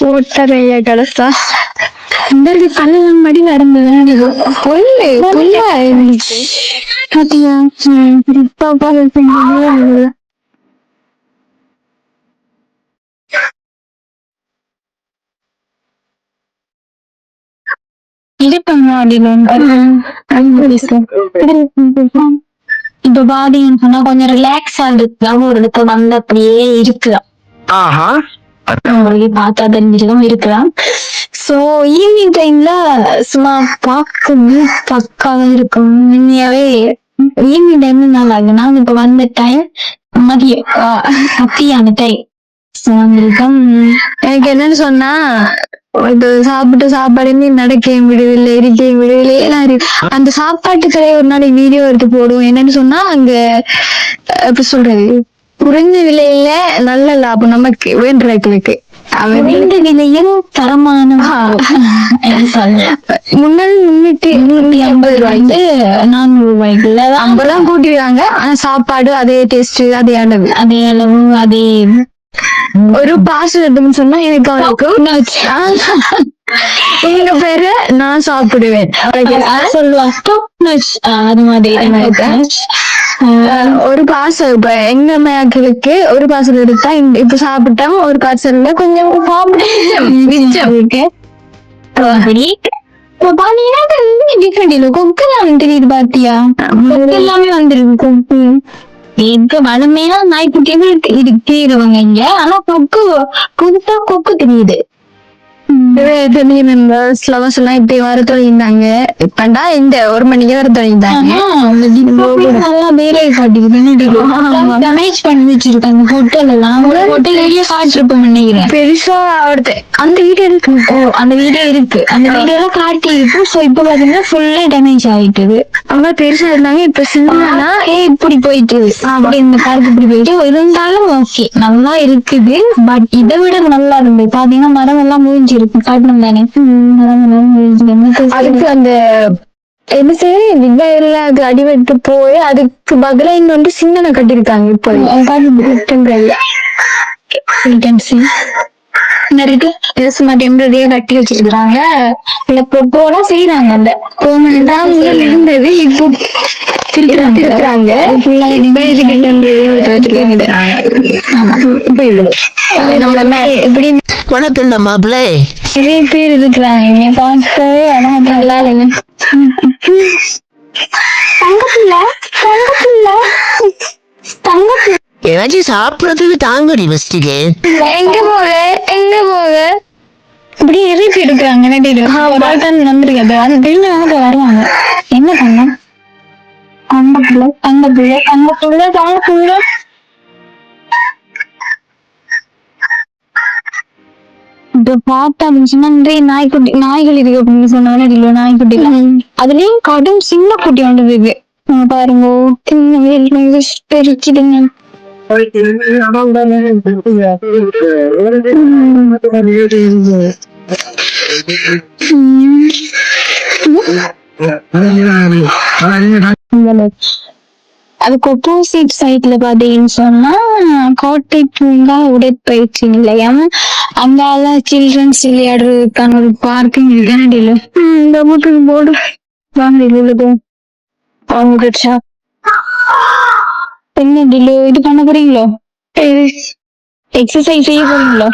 ஓட்டறைய கடைசா இந்த கல்யாணம் மடி நடந்தது புல்லு புல்லா இருந்துச்சு பாத்தியா இது இப்ப பாத்தீங்கன்னு சொன்னா கொஞ்சம் ரிலாக்ஸா இருக்கலாம் ஒரு இடத்துல வந்து அப்படியே இருக்கலாம். பார்த்தா தெரிஞ்சிருக்கும் இருக்கலாம். சோ ஈவினிங் டைம்ல சும்மா பார்க்கவே பக்காவா இருக்கும். உண்மையாவே ஈவினிங் டைம்ல நல்லா இருக்கு. நாங்க இப்ப வந்த டைம் மதியம் மத்தியான டைம். எனக்கு என்னன்னு சொன்னா இது சாப்பிட்டு சாப்பாடு நடக்க விடுவில்லை இருக்க விடுவில்லை அந்த சாப்பாட்டு கடையை ஒரு நாளைக்கு வீடியோ எடுத்து போடுவோம். என்னன்னு சொன்னா அங்க எப்படி சொல்றது குறைஞ்ச விலையில நல்ல லாபம் நமக்கு வேண்டுறதுக்கு ரெண்டு விலையும் தரமான முன்னாடி 350 400 ஐம்பதுலாம் கூட்டிடுவாங்க. ஆனா சாப்பாடு அதே டேஸ்ட் அதே அளவு அதே ஒரு பார்சல் எடுத்துன்னு சொன்னா எனக்கு எங்க பேரு நான் சாப்பிடுவேன் அது மாதிரி ஒரு பார்சல் இப்ப எங்க மேக்களுக்கு ஒரு பார்சல் எடுத்தா இப்ப சாப்பிட்டா ஒரு பார்சல்ல கொஞ்சம் தெரியுது பாத்தியா எல்லாமே வந்துருக்கு எங்க வளமையா நாய்க்குட்டியும் இருக்கிறவங்க இங்க ஆனா கொக்கு தெரியுது. ஃப்ளவர்ஸ் எல்லாம் இப்படி வர தொடங்கிட்டாங்க. இப்பண்டா இந்த 1 மணிக்கு வர தொடங்கிட்டாங்க. டேமேஜ் பண்ணி வச்சிருக்காங்க ஹோட்டல் எல்லாம். ஹோட்டல்ல காட்டிருப்போம் நினைக்கிறேன். பெருசா அந்த வீடியோ இருக்கு. அந்த வீடியோ இருக்கு. அந்த வீடியோ எல்லாம் காட்டி இருக்கு. சோ இப்ப பாத்தீங்கன்னா ஃபுல்லா டேமேஜ் ஆயிட்டுது. அவங்க பெருசா இருந்தாங்க. இப்ப சின்னனா இப்படி போயிட்டு அப்படி இந்த பார்க்கு இப்படி போயிட்டு இருந்தாலும் ஓகே நல்லா இருக்குது. பட் இதை விட நல்லா இருந்தது. பாத்தீங்கன்னா மரம் எல்லாம் மூஞ்சி இருக்கு காட்டணும் தானே. அதுக்கு அந்த என்ன செய்ய விவசாயில அது அடிவெட்டு போய் அதுக்கு பதிலா இன்னொன்று சின்னனை கட்டிருக்காங்க. இப்போ சும்மா டெம்பரரியா கட்டி வச்சிருக்காங்க. இல்ல ப்ரொப்போலாம் செய்யறாங்க. அந்த இருந்தது இப்போ திருக்குறாங்க. வணக்கம் மாப்பிள்ளை. நிறைய பேர் இருக்கிறாங்க பார்க்கவே நல்லா இல்லைங்க. ஏதாச்சும் சாப்பிடறதுக்கு தாங்கடி வச்சுட்டு எங்க போக இப்படி எரிப்பி எடுக்கிறாங்க. ஒரு ஆள் தான் வந்துருக்காது. அந்த பிள்ளை வருவாங்க. என்ன பண்ண அந்த பிள்ளை இப்ப பார்த்தா நாய்க்குட்டி நாய்கள் இருக்கு அப்படின்னு சொன்னாலும் நாய்க்குட்டி அதுலயும் கடும் சின்ன குட்டி வந்தது. பாருங்க சின்ன பெருக்கிடுங்க. அதுக்கு ஆப்போசிட் சைட்ல பாத்தீங்கன்னு சொன்னா கோட்டை பூங்கா உடற்பயிற்சி நிலையம். அங்கால சில்ட்ரன்ஸ் விளையாடுறதுக்கான ஒரு பார்க்கிங் இருக்கு. இந்த வீட்டுக்கு போடு வாங்க என்ன டிலு இது பண்ண போறீங்களோ எக்ஸசைஸ் செய்ய போறீங்களோ?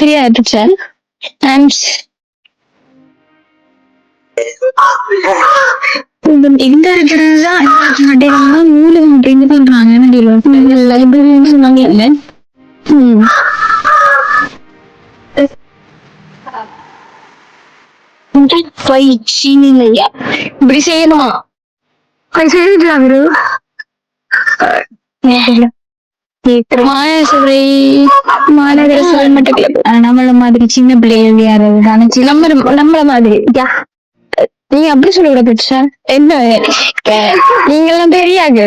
தெரியாது. எங்க இருக்கிறதுதான் நூலகம் அப்படின்னு பண்றாங்க. லைப்ரரின்னு சொன்னாங்க இல்ல. இப்படி செய்யணுமா? செய்யறாங்க மாநகர சபை மட்டக்களப்பு. நம்மள மாதிரி சின்ன பிள்ளைகள் யாராவது நம்மள மாதிரி நீங்க அப்படி சொல்லக்கூட பெற்றா என்ன நீங்க எல்லாம் தெரியாது.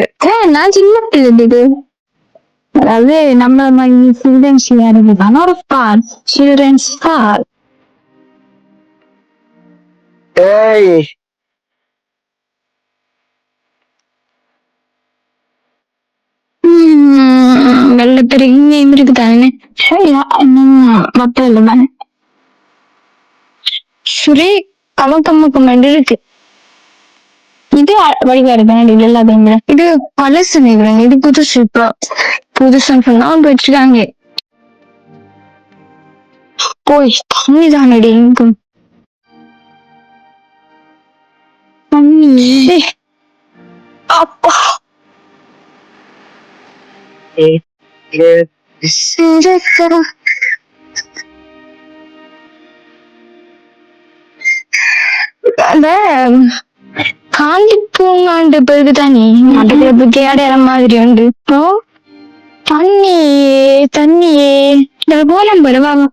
நான் சின்ன பிள்ளை. அதாவது நம்மள மாதிரி சில்ட்ரன்ஸ் யாருதான் ஒரு பார்க் சில்ட்ரன்ஸ் பார்க். இங்கேயும் இருக்கு தானே மக்கள் இல்லை தானே சுரே கமக்கம்மக்கம் இருக்கு. இது வடிவா இருக்கு எல்லாத்தையும் இது பழசு நினைக்கிறேன். இது புதுசு. இப்போ புதுசுன்னு சொன்னா வச்சிருக்காங்க. போய் தண்ணி தானடி இங்கும் தண்ணி. அப்பா அந்த காந்தி பூங்காண்டு பிறகு தானே அதுக்கு அடையாளம் மாதிரி உண்டு. இப்போ தண்ணி தண்ணியே போலாம் பரவாங்க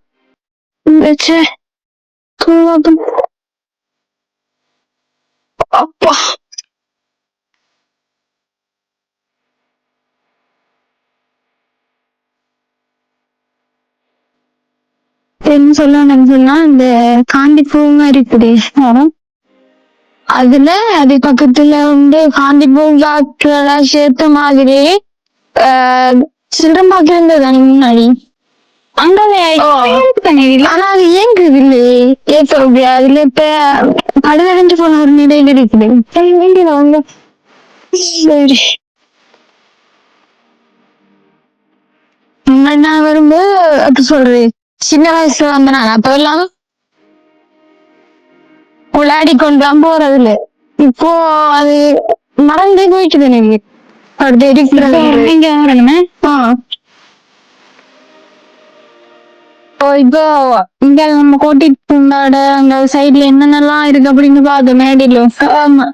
வச்சு அப்பா என்ன சொல்லணும்னு சொன்னா இந்த காந்தி பூங்கா இருக்குது. அதுல அது பக்கத்துல வந்து காந்தி பூங்காக்களை சேர்த்த மாதிரி சில்லறம்பாக்கம் இருந்தது முன்னாடி. அங்கவே ஆனா அது இயங்குது இல்லையே ஏற்ற அதுல இப்ப கடலடைஞ்சு போன ஒரு நிலையில இருக்குது. அவங்க சரி நான் வரும்போது அது சொல்றேன். சின்ன வயசுல வந்து நான் அப்ப எல்லாம் விளையாடி கொண்டுலாம் போறதுல இப்போ அது மறந்தே போயிட்டுது எனக்கு. அடுத்து இருக்கிறது இப்போ இங்க நம்ம கோட்டிட்டு பூங்காட அங்க சைட்ல என்னென்னலாம் இருக்கு அப்படின்னு பார்த்தோம் மேடையில. ஆமா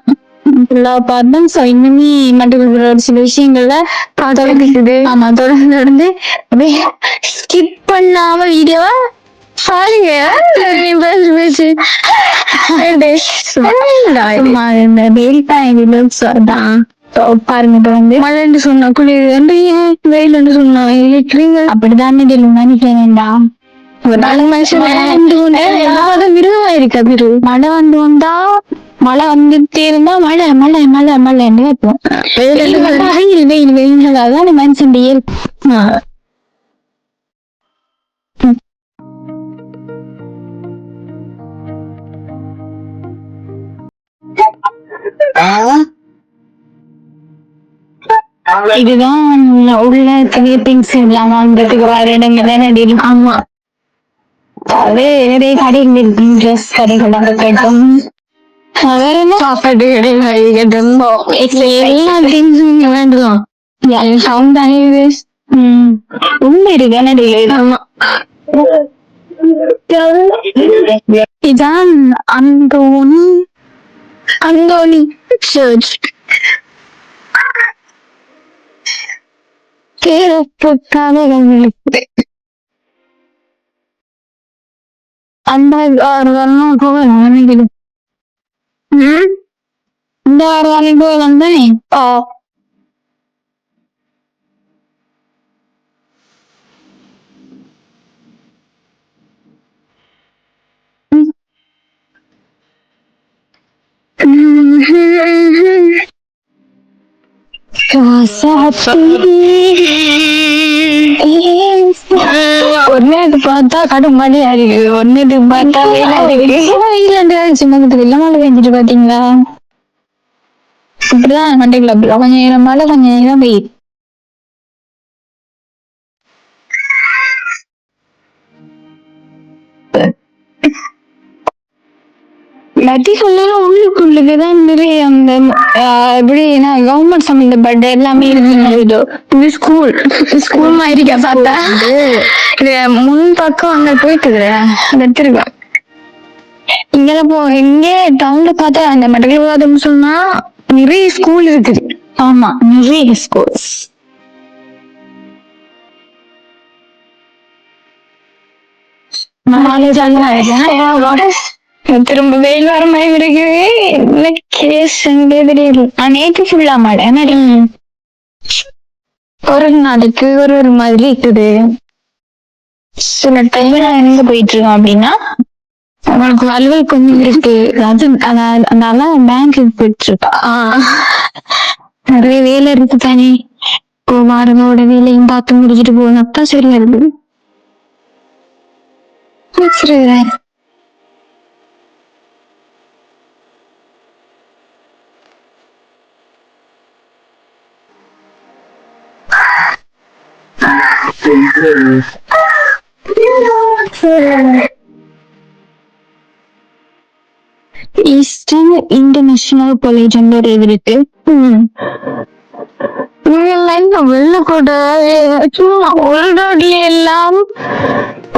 பார்த்தோம். சோ இன்னுமே மட்டும் சில விஷயங்கள்ல தொடர்ந்து ஆமா தொடர்ந்து ஸ்கிப் பண்ணாம வீடியோவா பாருங்க. பேசு பாருங்க வந்து மழைன்னு சொன்னா குளிர் வெயில் சொன்னா அப்படிதான் நினைக்கிறேன்டா. ஒரு நாலு மனுஷன் விருதமா இருக்கா பிரு மழை வந்து வந்தா மழை வந்துட்டே இருந்தா மழை மழை மழை மழைன்னு கேட்போம். வெயில் வெயில் வெயில் அதான் மனுஷன் இயல்பு. இதுதான் உள்ள திங்ஸ் எல்லாம் வாங்குறதுக்கு வர இடங்கள். ஆமா அது நிறைய கடைகள் இருக்கு. ட்ரெஸ் கடைகள் கட்டும் வேற என்ன சாப்பாடு கடைகள் கட்டும் எல்லா திங்ஸும் வேண்டுதான். சவுண்ட் ஆகிடுது. உண்மை இருக்கு. ஆமா இதான் அந்தோனி அந்தோனி சர்ச். அந்த 6 வாரம் போகலாம். இந்த 6 வாரம் போகலாம் தானே. ஒன்னு இது பார்த்தா கடும் மழை அடிக்கு. ஒன்னு இது பார்த்தா சிம்மத்துக்கு இல்ல மழை பெஞ்சிட்டு பாத்தீங்களா. இப்படிதான் மண்டைக்குள்ள கொஞ்சம் நேரம் மழை கொஞ்சம் நேரம் வெயில். நதி சொல்லலாம் உள்ளுக்குள்ளதான் நிறைய அந்த எப்படின்னா கவர்மெண்ட் சம்பந்தப்பட்ட எல்லாமே இருக்கு. ஸ்கூல் ஸ்கூல் மாதிரி பார்த்தா முன் பக்கம் அங்க போயிட்டு எடுத்துருக்கேன். இங்க டவுன்ல பார்த்தா அந்த மட்டக்களப்பு சொன்னா நிறைய ஸ்கூல் இருக்குது. ஆமா நிறைய ஸ்கூல்ஸ். திரும்ப வெயில் வர மாதிரி இருக்குது. கேஸ் தெரியல. நேற்று ஃபுல்லா மழை. ஒரு நாளைக்கு ஒரு ஒரு மாதிரி இருக்குது. சில டைம் எங்க போயிட்டு இருக்கோம் அப்படின்னா அவங்களுக்கு அலுவல் கொஞ்சம் இருக்கு. அது அதனால பேங்க்கு போயிட்டு இருக்கா. நிறைய வேலை இருக்கு தானே. வாரங்களோட வேலையும் பார்த்து முடிச்சுட்டு போகணும். அப்பதான் சரியா இருக்குது. வச்சிருக்கிறேன். ஈஸ்டர்ன் இன்டர்நேஷனல் காலேஜ் ஒரு இது இருக்கு. வெள்ளக்கோட்டை சும்மா உள்ரோட்ல எல்லாம்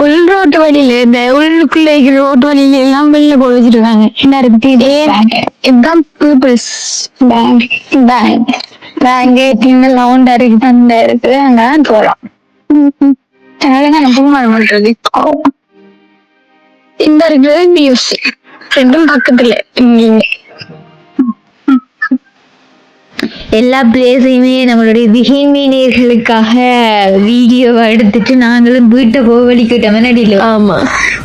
உள்ரோட்டு வழியில இந்த உள்ளுக்குள்ள இருக்கிற ரோட்டு வழியில எல்லாம் வெள்ள போட வச்சிருக்காங்க. என்ன இருக்கு? இதுதான் பீப்புள்ஸ் பேங்க். பேங்க் லவுண்டா இருக்கு, அந்த இருக்குது. அங்கதான் போலாம். பண்றது இந்த இருக்கிறது மியூசிக். ரெண்டும் பக்கத்துல எல்லா பிளேஸையுமே நம்மளுடைய விஹிமீனியர்களுக்காக வீடியோ எடுத்துட்டு நாங்களும் வீட்டை போக வலிக்கிட்டோம். நடில ஆமா,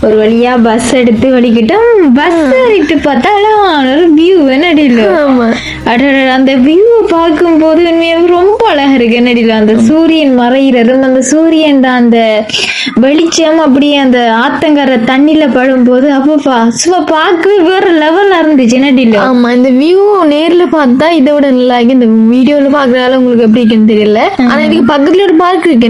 ஒரு வழியா பஸ் எடுத்து வலிக்கிட்டோம். பஸ் எடுத்து பார்த்தா ஒரு வியூ நடில. ஆமா, அந்த வியூவை பார்க்கும் போது உண்மையாக ரொம்ப அழகா இருக்கு. நடில அந்த சூரியன் மறைகிறதும் அந்த சூரியன் அந்த வெளிச்சம் அப்படியே அந்த ஆத்தங்கர தண்ணில படும்போது அப்பப்பா சும்மா பார்க்கவே வேற லெவல்ல இருந்துச்சு. நடில ஆமா, இந்த வியூ நேர்ல பார்த்தா இதை விட நல்லா இருக்கு. இந்த வீடியோல பாக்குறதால உங்களுக்கு எப்படி இருக்குன்னு தெரியல. ஆனா இதுக்கு பக்கத்துல ஒரு பார்க் இருக்கு.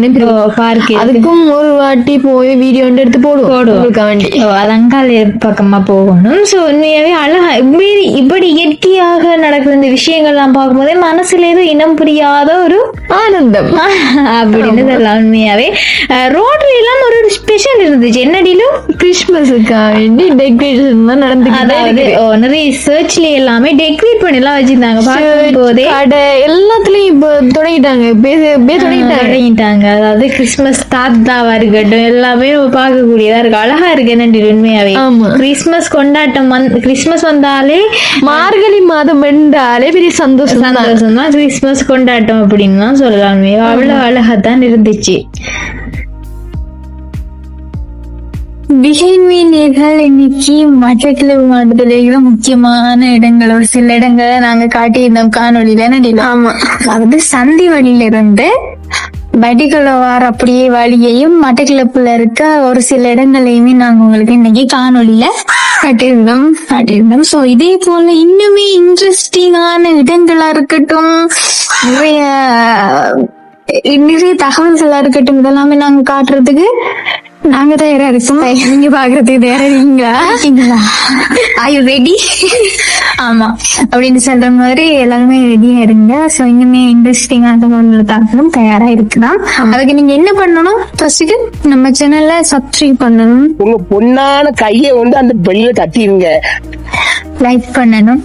பார்க் அதுக்கும் ஒரு வாட்டி போய் வீடியோ எடுத்து போடுவோம் வேண்டி. அதங்கால பக்கமா போகணும். சோ உண்மையாவே அழகா இப்படி இயற்கையாக நடக்கிற இந்த விஷயங்கள்லாம் பார்க்கும்போதே மனசுல ஏதோ இனம் புரியாத ஒரு ஆனந்தம் அப்படின்னு சொல்லலாம். உண்மையாவே ரோட்ல எல்லாம் ஒரு ஸ்பெஷல் இருந்துச்சு. என்னடிலும் கிறிஸ்துமஸுக்காக வேண்டி டெக்கரேஷன் தான் நடந்துச்சு. அதாவது நிறைய சர்ச்ல எல்லாமே டெக்கரேட் பண்ணி எல்லாம் வச்சிருந்தாங்க. பார்க்கும் போதே கடை எல்லாத்துலயும் இப்ப தொடங்கிட்டாங்க. அதாவது கிறிஸ்துமஸ் தாத்தாவா இருக்கட்டும் எல்லாமே பார்க்கக்கூடியதா இருக்கு. அழகா இருக்கு. என்னடி உண்மையாவே கிறிஸ்துமஸ் கொண்டாட்டம் கிறிஸ்துமஸ் வந்தாலே மார்கழி மாதம் என்றாலே பெரிய சந்தோஷம் தான். கிறிஸ்துமஸ் கொண்டாட்டம் அப்படின்னு தான் சொல்லலாம். அவ்வளவு அழகாத்தான் இருந்துச்சு. விஹிமீனியர்கள் இன்னைக்கு மட்டக்களப்பு மாவட்டத்துல முக்கியமான இடங்கள் ஒரு சில இடங்களை நாங்க காட்டியிருந்தோம் காணொலியில. ஆமா, அதாவது சந்தி வழியில இருந்து வடிகளவார் அப்படியே வழியையும் மட்டக்களப்புல இருக்க ஒரு சில இடங்களையுமே நாங்க உங்களுக்கு இன்னைக்கு காணொலியில காட்டியிருந்தோம். சோ இதே போல இன்னுமே இன்ட்ரெஸ்டிங்கான இடங்களா இருக்கட்டும், நிறைய தகவல்களா இருக்கட்டும், இதெல்லாமே நாங்க காட்டுறதுக்கு நாங்க தயாரா இருக்கோம். நீங்க பாக்குறதுக்கு தயாரா இருக்கீங்களா? Are you ready? ஆமா, அப்படின்னு சொல்ற மாதிரி எல்லாருமே ரெடியா இருங்க. சோ இன்னுமே இன்ட்ரெஸ்டிங்கான தகவலும் தயாரா இருக்குதான். அதுக்கு நீங்க என்ன பண்ணணும்? ஃபர்ஸ்ட் நம்ம சேனல்ல சப்ஸ்கிரைப் பண்ணணும். உங்க பொண்ணான கையை வந்து அந்த பெல்ல தட்டிடுங்க. லைக் பண்ணணும்,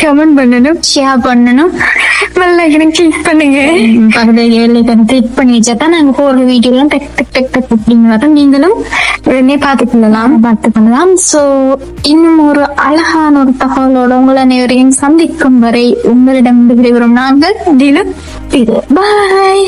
கமெண்ட் பண்ணணும், ஷேர் பண்ணணும், பெல் ஐகானை கிளிக் பண்ணுங்க. கிளிக் பண்ணி வச்சாதான் நாங்க போற வீடியோ எல்லாம் டக் டக் டக் டக் அப்படிங்கிறத நீங்களும் உடனே பார்த்துக்கொள்ளலாம். சோ இன்னும் ஒரு அழகான ஒரு தகவலோட உங்களை அனைவரையும் சந்திக்கும் வரை உங்களிடம் விடைபெறும் நாங்கள். பாய்.